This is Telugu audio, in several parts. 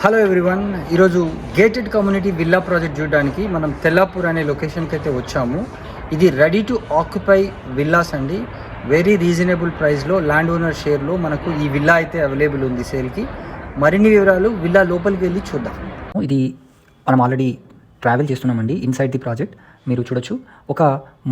హలో ఎవ్రీవన్, ఈరోజు గేటెడ్ కమ్యూనిటీ విల్లా ప్రాజెక్ట్ చూడడానికి మనం తెల్లాపూర్ అనే లొకేషన్కి అయితే వచ్చాము. ఇది రెడీ టు ఆక్యుపై విల్లాస్ అండి. వెరీ రీజనబుల్ ప్రైస్లో ల్యాండ్ ఓనర్ షేర్లో మనకు ఈ విల్లా అయితే అవైలబుల్ ఉంది సేల్కి. మరిన్ని వివరాలు విల్లా లోపలికి వెళ్ళి చూద్దాం. ఇది మనం ఆల్రెడీ ట్రావెల్ చేస్తున్నామండి. ఇన్సైడ్ ది ప్రాజెక్ట్ మీరు చూడొచ్చు. ఒక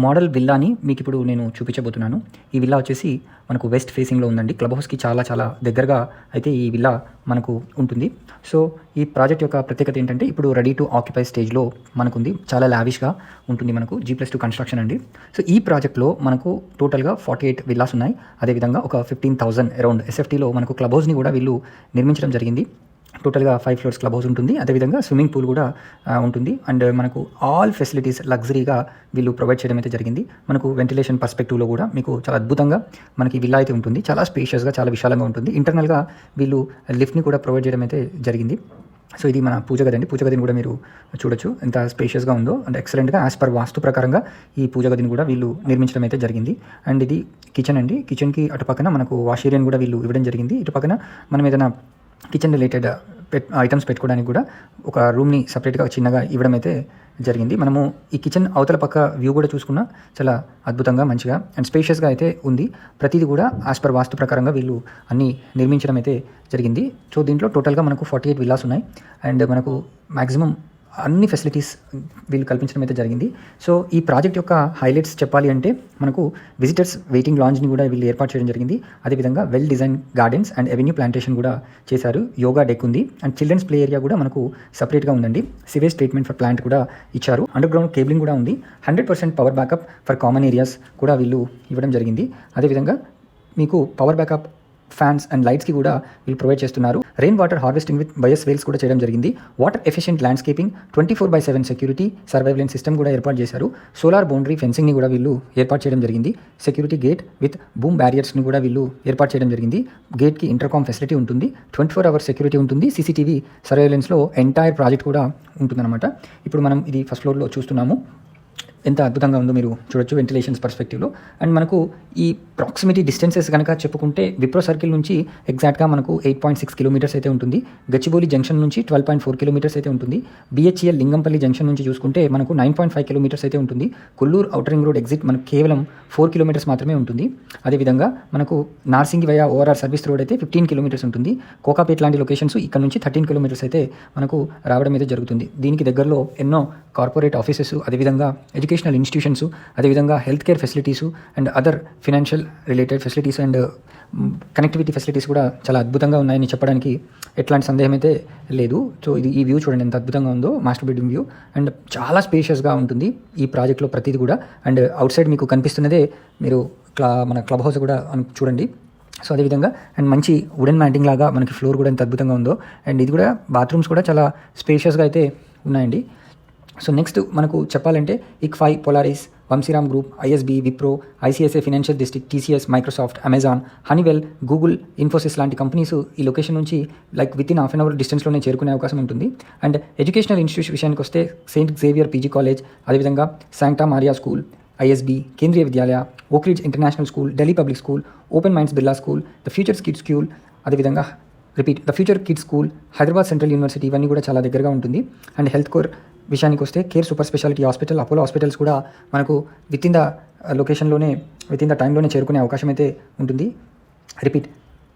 మోడల్ విల్లాని మీకు ఇప్పుడు నేను చూపించబోతున్నాను. ఈ విల్లా వచ్చేసి మనకు వెస్ట్ ఫేసింగ్లో ఉందండి. క్లబ్ హౌస్కి చాలా దగ్గరగా అయితే ఈ విల్లా మనకు ఉంటుంది. సో ఈ ప్రాజెక్ట్ యొక్క ప్రత్యేకత ఏంటంటే ఇప్పుడు రెడీ టు ఆక్యుపై స్టేజ్లో మనకుంది. చాలా లావిష్గా ఉంటుంది. మనకు G+2 కన్స్ట్రక్షన్ అండి. సో ఈ ప్రాజెక్ట్లో మనకు టోటల్గా 48 విల్లాస్ ఉన్నాయి. అదేవిధంగా ఒక 15,000 అరౌండ్ SFTలో మనకు క్లబ్ హౌస్ని కూడా వీళ్ళు నిర్మించడం జరిగింది. టోటల్గా 5 ఫ్లోర్స్ క్లబ్ హౌస్ ఉంటుంది. అదేవిధంగా స్విమ్మింగ్ పూల్ కూడా ఉంటుంది. అండ్ మనకు ఆల్ ఫెసిలిటీస్ లగ్జరీగా వీళ్ళు ప్రొవైడ్ చేయడం అయితే జరిగింది. మనకు వెంటిలేషన్ పర్స్పెక్టివ్లో కూడా మీకు చాలా అద్భుతంగా మనకి విల్లా అయితే ఉంటుంది. చాలా స్పేషియస్గా, చాలా విశాలంగా ఉంటుంది. ఇంటర్నల్గా వీళ్ళు లిఫ్ట్ని కూడా ప్రొవైడ్ చేయడం అయితే జరిగింది. సో ఇది మన పూజ గది అండి. పూజ గదిని కూడా మీరు చూడొచ్చు ఎంత స్పేషియస్గా ఉందో. అండ్ ఎక్సలెంట్గా యాజ్ పర్ వాస్తు ప్రకారంగా ఈ పూజ గదిని కూడా వీళ్ళు నిర్మించడం అయితే జరిగింది. అండ్ ఇది కిచెన్ అండి. కిచెన్కి అటు పక్కన మనకు వాష్ ఏరియాని కూడా వీళ్ళు ఇవ్వడం జరిగింది. ఇటు పక్కన మనం ఏదైనా కిచెన్ రిలేటెడ్ ఐటమ్స్ పెట్టుకోవడానికి కూడా ఒక రూమ్ని సపరేట్గా చిన్నగా ఇవ్వడం అయితే జరిగింది. మనము ఈ కిచెన్ అవతల పక్క వ్యూ కూడా చూసుకున్నా చాలా అద్భుతంగా, మంచిగా అండ్ స్పేషియస్గా అయితే ఉంది. ప్రతిదీ కూడా యాజ్ పర్ వాస్తు ప్రకారంగా వీళ్ళు అన్నీ నిర్మించడం అయితే జరిగింది. సో దీంట్లో టోటల్గా మనకు 48 విల్లాస్ ఉన్నాయి. అండ్ మనకు మ్యాక్సిమం అన్ని ఫెసిలిటీస్ వీళ్ళు కల్పించడం అయితే జరిగింది. సో ఈ ప్రాజెక్ట్ యొక్క హైలైట్స్ చెప్పాలి అంటే మనకు విజిటర్స్ వెయిటింగ్ లాంజ్ని కూడా వీళ్ళు ఏర్పాటు చేయడం జరిగింది. అదేవిధంగా well design gardens and avenue plantation కూడా చేశారు. యోగా డెక్ ఉంది. అండ్ చిల్డ్రన్స్ ప్లే ఏరియా కూడా మనకు సపరేట్గా ఉందండి. సివేజ్ ట్రీట్మెంట్ ఫర్ ప్లాంట్ కూడా ఇచ్చారు. అండర్ గ్రౌండ్ కేబులింగ్ కూడా ఉంది. 100% power backup for common areas కూడా వీళ్ళు ఇవ్వడం జరిగింది. అదేవిధంగా మీకు పవర్ బ్యాకప్ ఫ్యాన్స్ అండ్ లైట్స్కి కూడా వీళ్ళు ప్రొవైడ్ చేస్తున్నారు. Rain water harvesting with bioswales కూడా చేయడం జరిగింది. Water efficient landscaping, 24/7 security surveillance system కూడా ఏర్పాటు చేశారు. సోలార్ బౌండరీ ఫెన్సింగ్ని కూడా వీళ్ళు ఏర్పాటు చేయడం జరిగింది. సెక్యూరిటీ గేట్ విత్ బూమ్ బ్యారియర్స్ని కూడా వీళ్ళు ఏర్పాటు చేయడం జరిగింది. గేట్కి ఇంటర్కామ్ ఫెసిలిటీ ఉంటుంది. 24 hours సెక్యూరిటీ ఉంటుంది. CCTV సర్వైలెన్స్లో ఎంటైర్ ప్రాజెక్ట్ కూడా ఉంటుందన్నమాట. ఇప్పుడు మనం ఇది ఫస్ట్ ఫ్లోర్లో చూస్తున్నాము. ఎంత అద్భుతంగా ఉందో మీరు చూడొచ్చు వెంటిలేషన్స్ పర్స్పెక్టివ్లో. అండ్ మనకు ఈ ప్రాక్సిమిటీ డిస్టెన్సెస్ కనుక చెప్పుకుంటే విప్రో సర్కిల్ నుంచి ఎగ్జాక్ట్గా మనకు 8.6 కిలోమీటర్స్ అయితే ఉంటుంది. గచ్చిబౌలి జంక్షన్ నుంచి 12.4 కిలోమీటర్స్ అయితే ఉంటుంది. BHEL లింగంపల్లి జంక్షన్ నుంచి చూసుకుంటే మనకు 9.5 కిలోమీటర్స్ అయితే ఉంటుంది. Kollur outer ring road exit మనకు కేవలం 4 కిలోమీటర్స్ మాత్రమే ఉంటుంది. అదేవిధంగా మనకు Narsingi via ORR service road అయితే 15 కిలోమీటర్స్ ఉంటుంది. కోకాపేట్ లాంటి లొకేషన్స్ ఇక్కడ నుంచి 13 కిలోమీటర్స్ అయితే మనకు రావడం అయితే జరుగుతుంది. దీనికి దగ్గరలో ఎన్నో కార్పొరేట్ ఆఫీసెస్, అదేవిధంగా ఎడ్యుకేషనల్ ఇన్స్టిట్యూషన్స్, అదేవిధంగా health care facilities and other financial related facilities and connectivity facilities కూడా చాలా అద్భుతంగా ఉన్నాయని చెప్పడానికి ఎట్లాంటి సందేహం అయితే లేదు. సో ఇది ఈ వ్యూ చూడండి ఎంత అద్భుతంగా ఉందో, మాస్టర్ బెడ్రూమ్ వ్యూ. అండ్ చాలా స్పేషియస్గా ఉంటుంది ఈ ప్రాజెక్ట్లో ప్రతిదీ కూడా. అండ్ అవుట్ సైడ్ మీకు కనిపిస్తున్నదే మీరు మన క్లబ్ హౌస్ కూడా చూడండి. సో అదేవిధంగా అండ్ మంచి వుడెన్ మ్యాటింగ్ లాగా మనకి ఫ్లోర్ కూడా ఎంత అద్భుతంగా ఉందో. అండ్ ఇది కూడా బాత్రూమ్స్ కూడా చాలా స్పేషియస్గా అయితే ఉన్నాయండి. సో నెక్స్ట్ మనకు చెప్పాలంటే ICFI, Polaris, Vamshiram group, ISB, Wipro, ICICI financial district, TCS, Microsoft, Amazon, Honeywell, Google, Infosys లాంటి కంపెనీస్ ఈ లొకేషన్ నుంచి వితిన్ హాఫ్ అన్ అవర్ డిస్టెన్స్లోనే చేరుకునే అవకాశం ఉంటుంది. అండ్ ఎడ్యుకేషనల్ ఇన్స్టిట్యూషన్ విషయానికి వస్తే సెయింట్ జేవియర్ PG కాలేజ్, అదేవిధంగా Santa Maria school, ISB, Kendriya Vidyalaya, Oakridge international school, Delhi public school, open minds Birla school, the future kids school, అదేవిధంగా the future kids school, Hyderabad central university, ఇవన్నీ కూడా చాలా దగ్గరగా ఉంటుంది. అండ్ హెల్త్ కోర్ విషయానికి వస్తే care super speciality hospital, Apollo hospitals కూడా మనకు విత్ ఇన్ ద లొకేషన్లోనే విత్ ఇన్ ద టైంలోనే చేరుకునే అవకాశం అయితే ఉంటుంది.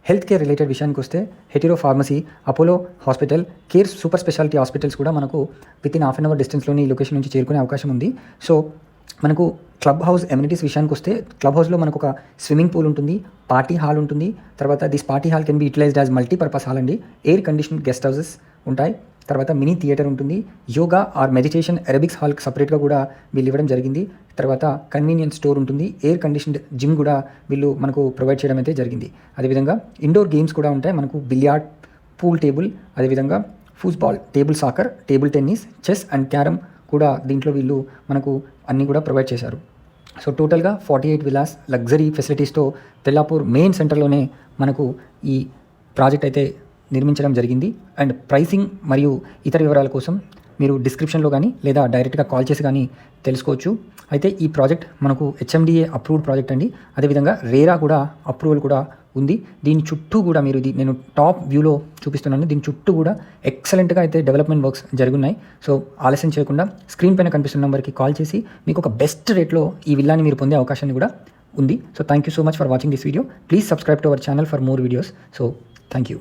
హెల్త్ కేర్ రిలేటెడ్ విషయానికి వస్తే Hetero pharmacy, Apollo hospital, care super speciality hospitals కూడా మనకు within half an hour డిస్టెన్స్లోని ఈ లొకేషన్ నుంచి చేరుకునే అవకాశం ఉంది. సో మనకు క్లబ్ హౌస్ ఎమ్యూనిటీస్ విషయానికి వస్తే క్లబ్ హౌస్లో మనకు ఒక స్విమ్మింగ్ పూల్ ఉంటుంది, పార్టీ హాల్ ఉంటుంది. తర్వాత this party hall can be utilized as multipurpose hall అండి. ఎయిర్ కండిషన్డ్ గెస్ట్ హౌసెస్ ఉంటాయి. తర్వాత మినీ థియేటర్ ఉంటుంది. యోగా ఆర్ మెడిటేషన్ ఎరోబిక్స్ హాల్కి సపరేట్గా కూడా వీళ్ళు ఇవ్వడం జరిగింది. తర్వాత కన్వీనియన్స్ స్టోర్ ఉంటుంది. ఎయిర్ కండిషన్డ్ జిమ్ కూడా వీళ్ళు మనకు ప్రొవైడ్ చేయడం అయితే జరిగింది. అదేవిధంగా ఇండోర్ గేమ్స్ కూడా ఉంటాయి. మనకు బిలియార్డ్, పూల్ టేబుల్, అదేవిధంగా football, table soccer, table tennis, chess and carrom కూడా దీంట్లో వీళ్ళు మనకు అన్నీ కూడా ప్రొవైడ్ చేశారు. సో టోటల్గా 48 విలాస్ లగ్జరీ ఫెసిలిటీస్తో తెల్లాపూర్ మెయిన్ సెంటర్లోనే మనకు ఈ ప్రాజెక్ట్ అయితే నిర్మించడం జరిగింది. అండ్ ప్రైసింగ్ మరియు ఇతర వివరాల కోసం మీరు డిస్క్రిప్షన్లో కానీ లేదా డైరెక్ట్గా కాల్ చేసి కానీ తెలుసుకోవచ్చు. అయితే ఈ ప్రాజెక్ట్ మనకు HMDA అప్రూవ్డ్ ప్రాజెక్ట్ అండి. అదేవిధంగా రేరా కూడా అప్రూవల్ కూడా ఉంది. దీని చుట్టూ కూడా మీరు ఇది నేను టాప్ వ్యూలో చూపిస్తున్నాను. దీని చుట్టూ కూడా ఎక్సలెంట్గా అయితే డెవలప్మెంట్ వర్క్స్ జరుగున్నాయి. సో ఆలస్యం చేయకుండా స్క్రీన్ పైన కనిపిస్తున్న నెంబర్కి కాల్ చేసి మీకు ఒక బెస్ట్ రేట్లో ఈ విల్లాని మీరు పొందే అవకాశాన్ని కూడా ఉంది. So thank you so much for watching this video. Please subscribe to our channel for more videos. So thank you.